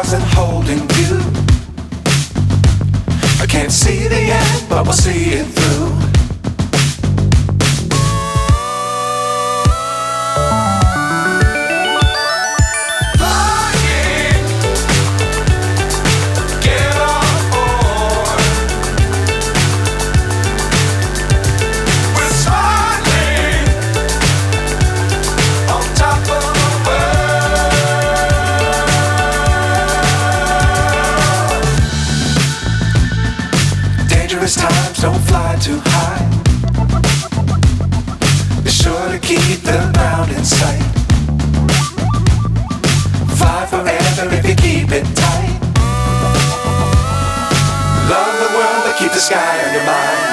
stars and holding you. I can't see the end, but we'll see it through. Times don't fly too high. Be sure to keep the ground in sight. Fly forever if you keep it tight. Love the world but keep the sky on your mind.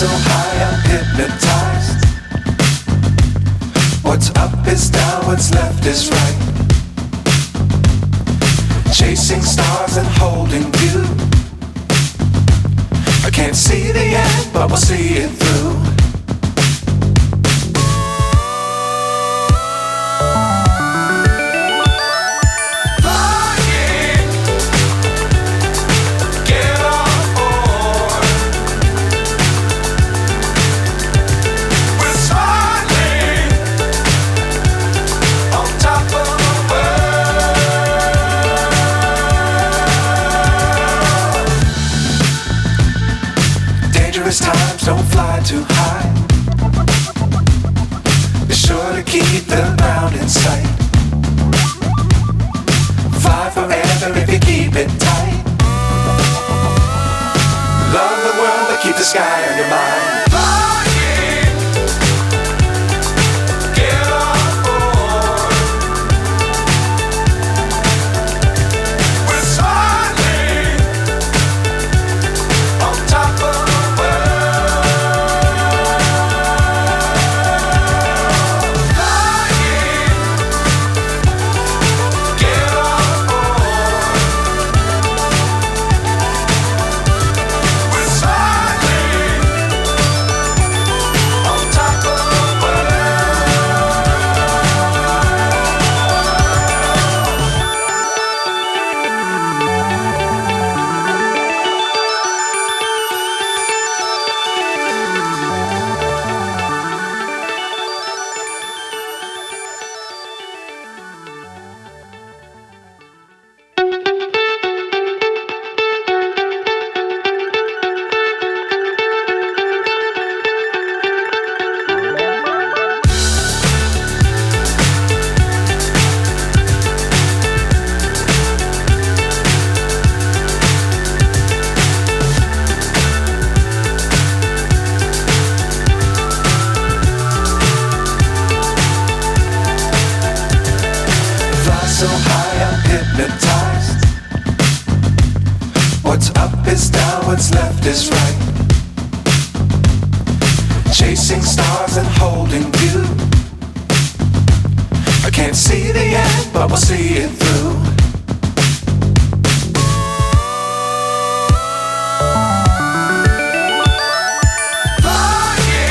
So high I'm hypnotized. What's up is down, what's left is right. Chasing stars and holding you. I can't see the end, but we'll see it through. Times don't fly too high. Be sure to keep the ground in sight. Fly forever if you keep it tight. Love the world but keep the sky on your mind. So high I'm hypnotized. What's up is down, what's left is right. Chasing stars and holding you. I can't see the end, but we'll see it through. Flying.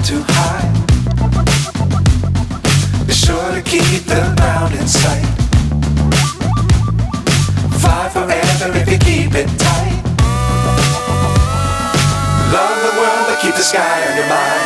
too high. Be sure to keep the ground in sight. Fly forever if you keep it tight. Love the world but keep the sky on your mind.